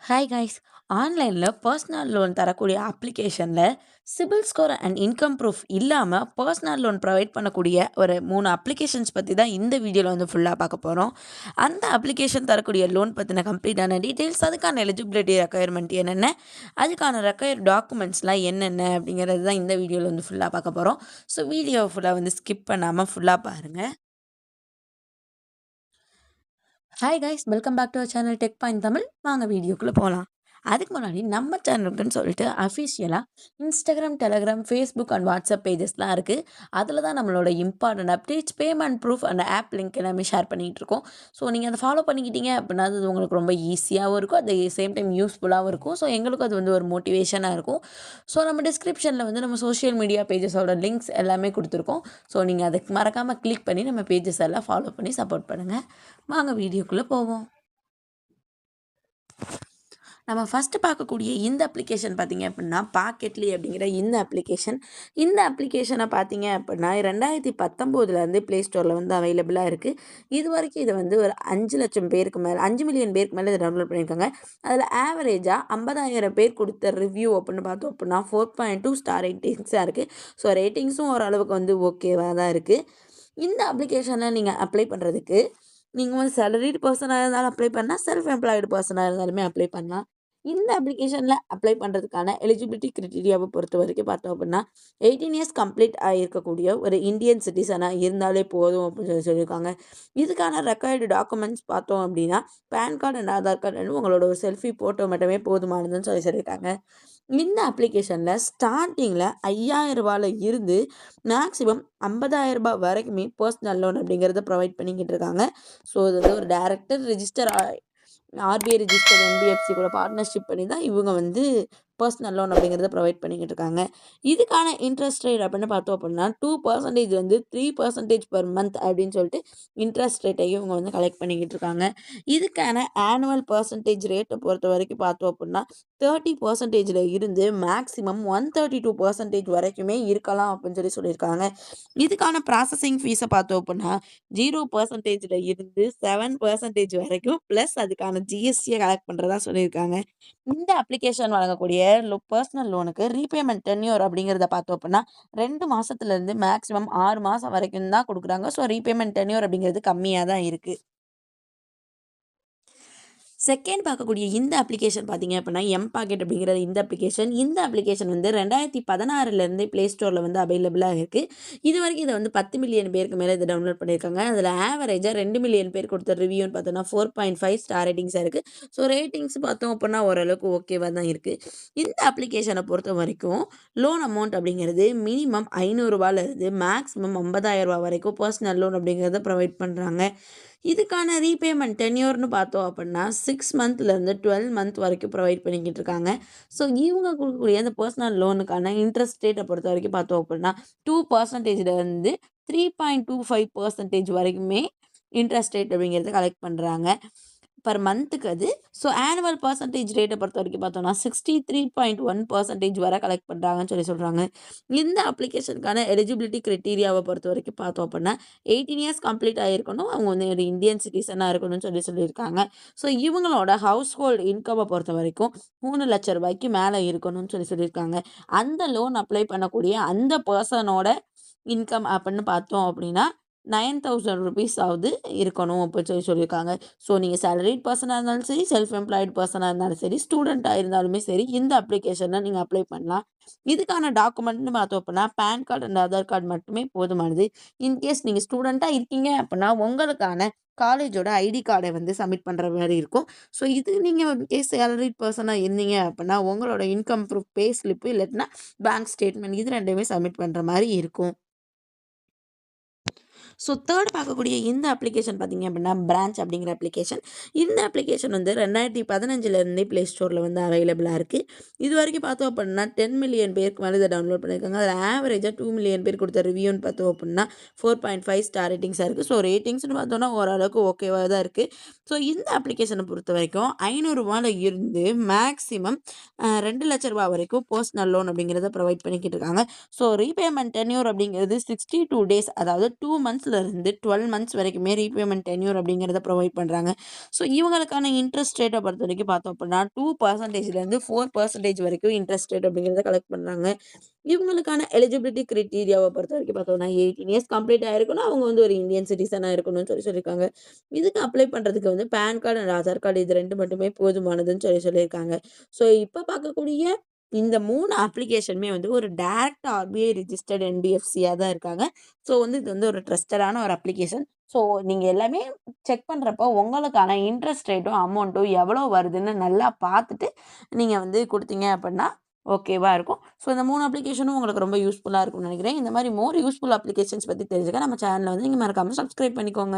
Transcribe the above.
Hi guys. ஆன்லைனில் personal loan தரக்கூடிய அப்ளிகேஷனில் CIBIL score and income proof இல்லாமல் பர்சனல் லோன் ப்ரொவைட் பண்ணக்கூடிய ஒரு 3 அப்ளிகேஷன்ஸ் பற்றி தான் இந்த வீடியோவில் வந்து ஃபுல்லாக பார்க்க போகிறோம். அந்த அப்ளிகேஷன் தரக்கூடிய லோன் பற்றின கம்ப்ளீட்டான டீட்டெயில்ஸ், அதுக்கான எலிஜிபிலிட்டி ரெக்குயர்மெண்ட் என்னென்ன, அதுக்கான ரெக்குயர் டாக்குமெண்ட்ஸ்லாம் என்னென்ன அப்படிங்கிறது தான் இந்த வீடியோவில் வந்து ஃபுல்லாக பார்க்க போகிறோம். ஸோ வீடியோ ஃபுல்லாக வந்து ஸ்கிப் பண்ணாமல் ஃபுல்லாக பாருங்கள். Hi guys, welcome back to our channel tech point Tamil. வாங்க வீடியோக்குள்ளே போகலாம். அதுக்கு முன்னாடி நம்ம சேனலுக்குன்னு சொல்லிட்டு அஃபிஷியலாக Instagram, Telegram, Facebook and WhatsApp பேஜஸ்லாம் இருக்குது. அதில் தான் நம்மளோட important updates, payment proof and app link எல்லாமே ஷேர் பண்ணிகிட்டு இருக்கோம். ஸோ நீங்கள் அதை ஃபாலோ பண்ணிக்கிட்டீங்க அப்படின்னா அது உங்களுக்கு ரொம்ப ஈஸியாகவும் இருக்கும், அட் த சேம் டைம் யூஸ்ஃபுல்லாகவும் இருக்கும். ஸோ எங்களுக்கும் அது வந்து ஒரு மோட்டிவேஷனாக இருக்கும். ஸோ நம்ம டிஸ்கிரிப்ஷனில் வந்து நம்ம சோஷியல் மீடியா பேஜஸோட லிங்க்ஸ் எல்லாமே கொடுத்துருக்கோம். ஸோ நீங்கள் அதுக்கு மறக்காமல் கிளிக் பண்ணி நம்ம பேஜஸ் எல்லாம் ஃபாலோ பண்ணி சப்போர்ட் பண்ணுங்கள். வாங்க வீடியோக்குள்ளே போவோம். நம்ம ஃபஸ்ட்டு பார்க்கக்கூடிய இந்த அப்ளிகேஷன் பார்த்திங்க அப்படின்னா பாக்கெட்லி அப்படிங்கிற இந்த அப்ளிகேஷனை பார்த்திங்க அப்படின்னா 2019 ப்ளே ஸ்டோரில் வந்து அவைலபிளாக இருக்குது. இது வரைக்கும் இதை வந்து ஒரு 5 லட்சம் பேருக்கு மேலே, 5 மில்லியன் பேருக்கு மேலே இதை டவுன்லோட் பண்ணியிருக்காங்க. அதில் ஆவரேஜாக 50,000 பேர் கொடுத்த ரிவ்யூ அப்படின்னு பார்த்தோம் அப்படின்னா 4.2 ஸ்டார் ரேட்டிங்ஸாக இருக்குது. ஸோ ரேட்டிங்ஸும் ஓரளவுக்கு வந்து ஓகேவாக தான் இருக்குது. இந்த அப்ளிகேஷனை நீங்கள் அப்ளை பண்ணுறதுக்கு நீங்கள் வந்து சேலரிடு பர்சனாக இருந்தாலும் அப்ளை பண்ணலாம், செல்ஃப் எம்ப்ளாய்டு பர்சனாக இருந்தாலுமே அப்ளை பண்ணலாம். இந்த அப்ளிகேஷனில் அப்ளை பண்ணுறதுக்கான எலிஜிபிலிட்டி கிரைட்டீரியாவை பொறுத்த வரைக்கும் பார்த்தோம் அப்படின்னா 18 இயர்ஸ் கம்ப்ளீட் ஆகியிருக்கக்கூடிய ஒரு இந்தியன் சிட்டிசனாக இருந்தாலே போதும் அப்படின்னு சொல்லியிருக்காங்க. இதுக்கான ரெக்கார்டு டாக்குமெண்ட்ஸ் பார்த்தோம் அப்படின்னா PAN card and Aadhaar card உங்களோட ஒரு செல்ஃபி ஃபோட்டோ மட்டுமே போதுமானதுன்னு சொல்லியிருக்காங்க. இந்த அப்ளிகேஷனில் ஸ்டார்டிங்கில் 5,000 இருந்து மேக்ஸிமம் 50,000 வரைக்குமே பர்சனல் லோன் அப்படிங்கிறத ப்ரொவைட் பண்ணிக்கிட்டு இருக்காங்க. ஸோ இது வந்து ஒரு director register RBI register NBFC கூட பார்ட்னர்ஷிப் பண்ணி தான் இவங்க வந்து பர்சனல் லோன் அப்படிங்கிறத ப்ரொவைட் பண்ணிக்கிட்டு இருக்காங்க. இதுக்கான இன்ட்ரெஸ்ட் ரேட் அப்படின்னு பார்த்தோம் அப்படின்னா 2% வந்து 3% பர் மந்த் அப்படின்னு சொல்லிட்டு இன்ட்ரெஸ்ட் ரேட்டையும் இவங்க வந்து கலெக்ட் பண்ணிக்கிட்டு இருக்காங்க. இதுக்கான ஆனுவல் பர்சன்டேஜ் ரேட்டை பொறுத்த வரைக்கும் பார்த்தோம் அப்படின்னா 30% இருந்து மேக்ஸிமம் 132% வரைக்குமே இருக்கலாம் அப்படின்னு சொல்லியிருக்காங்க. இதுக்கான ப்ராசஸிங் ஃபீஸை பார்த்தோம் அப்படின்னா 0% இருந்து 7% வரைக்கும் ப்ளஸ் அதுக்கான ஜிஎஸ்டியை கலெக்ட் பண்ணுறதா சொல்லியிருக்காங்க. இந்த அப்ளிகேஷன் வழங்கக்கூடிய பர்சனல் லோனுக்கு ரீபேமெண்ட் டென்யூர் அப்படிங்கிறத பார்த்தோம் அப்படின்னா 2 மாதத்துலேருந்து மேக்ஸிமம் 6 மாதம் வரைக்கும் தான் கொடுக்குறாங்க. ஸோ ரீபேமெண்ட் டென்யூர் அப்படிங்கிறது கம்மியாக தான் இருக்குது. செகண்ட் பார்க்கக்கூடிய இந்த அப்ளிகேஷன் பார்த்தீங்க அப்படின்னா பாக்கெட் அப்படிங்கிற இந்த அப்ளிகேஷன் வந்து 2016 ப்ளே ஸ்டோரில் வந்து அவைலபிளாக இருக்குது. இது வரைக்கும் இதை வந்து 10 மில்லியன் பேருக்கு மேலே இதை டவுன்லோட் பண்ணியிருக்காங்க. அதில் ஆவரேஜாக 2 மில்லியன் பேர் கொடுத்த ரிவ்யூன்னு பார்த்தோன்னா 4.5 ஸ்டார் ரேட்டிங்ஸாக இருக்குது. ஸோ ரேட்டிங்ஸ் பார்த்தோம் அப்படின்னா ஓரளவுக்கு ஓகேவாக தான் இருக்குது. இந்த அப்ளிகேஷனை பொறுத்த வரைக்கும் லோன் அமௌண்ட் அப்படிங்கிறது மினிமம் 500 மேக்ஸிமம் 50,000 வரைக்கும் பர்சனல் லோன் அப்படிங்கிறத ப்ரொவைட் பண்ணுறாங்க. இதுக்கான ரீபேமெண்ட் டென்யூர்னு பார்த்தோம் அப்படின்னா 6 மந்த்லேருந்து 12 மந்த் வரைக்கும் ப்ரொவைட் பண்ணிக்கிட்டு இருக்காங்க. ஸோ இவங்க கொடுக்கக்கூடிய அந்த பர்சனல் லோனுக்கான இன்ட்ரெஸ்ட் ரேட்டை பொறுத்த வரைக்கும் பார்த்தோம் அப்படின்னா 2%லேருந்து 3.25% வரைக்குமே இன்ட்ரெஸ்ட் ரேட் அப்படிங்கிறத கலெக்ட் பண்ணுறாங்க பர் மந்த்துக்கு அது. ஸோ ஆனுவல் பர்சன்டேஜ் ரேட்டை பொறுத்த வரைக்கும் பார்த்தோம்னா 63.1% வரை கலெக்ட் பண்ணுறாங்கன்னு சொல்கிறாங்க. இந்த அப்ளிகேஷனுக்கான எலிஜிபிலிட்டி கிரைட்டீரியாவை பொறுத்த வரைக்கும் பார்த்தோம் அப்படின்னா 18 இயர்ஸ் கம்ப்ளீட் ஆகிருக்கணும், அவங்க வந்து ஒரு இந்தியன் சிட்டிசனாக இருக்கணும்னு சொல்லியிருக்காங்க. ஸோ இவங்களோட ஹவுஸ் ஹோல்டு இன்கம்மை பொறுத்த வரைக்கும் 3 லட்ச ரூபாய்க்கு மேலே இருக்கணும்னு சொல்லியிருக்காங்க. அந்த லோன் அப்ளை பண்ணக்கூடிய அந்த பர்சனோட இன்கம் அப்படின்னு பார்த்தோம் அப்படின்னா 9,000 ருபீஸாவது இருக்கணும் அப்படின்னு சொல்லியிருக்காங்க. ஸோ நீங்கள் சேலரிட் பர்சனாக இருந்தாலும் சரி, செல்ஃப் எம்ப்ளாய்டு பர்சனாக இருந்தாலும் சரி, ஸ்டூடெண்ட்டாக இருந்தாலுமே சரி, இந்த அப்ளிகேஷனை நீங்கள் அப்ளை பண்ணலாம். இதுக்கான டாக்குமெண்ட்னு பார்த்தோம் அப்படின்னா PAN card and Aadhaar card மட்டுமே போதுமானது. இன்கேஸ் நீங்கள் ஸ்டூடெண்ட்டாக இருக்கீங்க அப்படின்னா உங்களுக்கான காலேஜோட ஐடி கார்டை வந்து சப்மிட் பண்ணுற மாதிரி இருக்கும். ஸோ இது நீங்கள் இன்கேஸ் சேலரிட் பர்சனாக இருந்தீங்க அப்படின்னா உங்களோட இன்கம் ப்ரூஃப், பே ஸ்லிப்பு இல்லைன்னா பேங்க் ஸ்டேட்மெண்ட் இது ரெண்டுமே சப்மிட் பண்ணுற மாதிரி இருக்கும். ஸோ தேர்ட் பார்க்கக்கூடிய இந்த அப்ளிகேஷன் பார்த்திங்க அப்படின்னா பிரான்ச் அப்படிங்கிற அப்ளிகேஷன். இந்த அப்ளிகேஷன் வந்து 2015 ப்ளே ஸ்டோரில் வந்து அவைலபிளாக இருக்குது. இது வரைக்கும் பார்த்தோம் அப்படின்னா 10 மில்லியன் பேருக்கு மேலே இதை டவுன்லோட் பண்ணியிருக்காங்க. அதில் ஆவரேஜாக 2 மில்லியன் பேர் கொடுத்த ரிவ்யூன்னு பார்த்தோம் அப்படின்னா 4.5 ஸ்டார் ரேட்டிங்ஸாக இருக்குது. ஸோ ரேட்டிங்ஸ்னு பார்த்தோன்னா ஓரளவுக்கு ஓகேவாக தான் இருக்குது. ஸோ இந்த அப்ளிகேஷனை பொறுத்த வரைக்கும் 500 இருந்து மேக்ஸிமம் 2 லட்ச ரூபா வரைக்கும் பர்சனல் லோன் அப்படிங்கிறத ப்ரொவைட் பண்ணிக்கிட்டு இருக்காங்க. ஸோ ரீபேமெண்ட் டென்யூர் அப்படிங்கிறது 62 டேஸ், அதாவது 2 மந்த்ஸ் மந்த்ஸ்லேருந்து 12 மந்த்ஸ் வரைக்குமே ரீபேமெண்ட் டென்யூர் அப்படிங்கிறத ப்ரொவைட் பண்ணுறாங்க. ஸோ இவங்களுக்கான இன்ட்ரெஸ்ட் ரேட்டை பொறுத்த வரைக்கும் பார்த்தோம் அப்படின்னா 2%லேருந்து 4% வரைக்கும் இன்ட்ரெஸ்ட் ரேட் அப்படிங்கிறத கலெக்ட் பண்ணுறாங்க. இவங்களுக்கான எலிஜிபிலிட்டி கிரைட்டீரியாவை பொறுத்த வரைக்கும் பார்த்தோம்னா 18 இயர்ஸ் கம்ப்ளீட் ஆயிருக்கணும். அவங்க வந்து ஒரு இந்தியன் சிட்டிசனாக இருக்கணும்னு சொல்லியிருக்காங்க. இதுக்கு அப்ளை பண்ணுறதுக்கு வந்து PAN card and Aadhaar card இது 2 மட்டுமே போதுமானதுன்னு சொல்லியிருக்காங்க. ஸோ இப்போ பார்க்கக்கூடிய இந்த 3 அப்ளிகேஷனுமே வந்து ஒரு டைரக்ட் ஆர்பிஐ ரிஜிஸ்டர்ட் என்பிஎஃப்சியா தான் இருக்காங்க. ஸோ வந்து இது வந்து ஒரு ட்ரஸ்டடான ஒரு அப்ளிகேஷன். ஸோ நீங்க எல்லாமே செக் பண்றப்போ உங்களுக்கான இன்ட்ரெஸ்ட் ரேட்டும், அமௌண்ட்டும் எவ்வளோ வருதுன்னு நல்லா பார்த்துட்டு நீங்க வந்து குடுத்தீங்க அப்படின்னா ஓகேவா இருக்கும். ஸோ இந்த 3 அப்ளிகேஷனும் உங்களுக்கு ரொம்ப யூஸ்ஃபுல்லா இருக்கும்னு நினைக்கிறேன். இந்த மாரி மோர் யூஸ்ஃபுல் அப்ளிகேஷன்ஸ் பத்தி தெரிஞ்சுக்க நம்ம சேனல வந்து நீங்க மறக்காம சப்ஸ்கிரைப் பண்ணிக்கோங்க.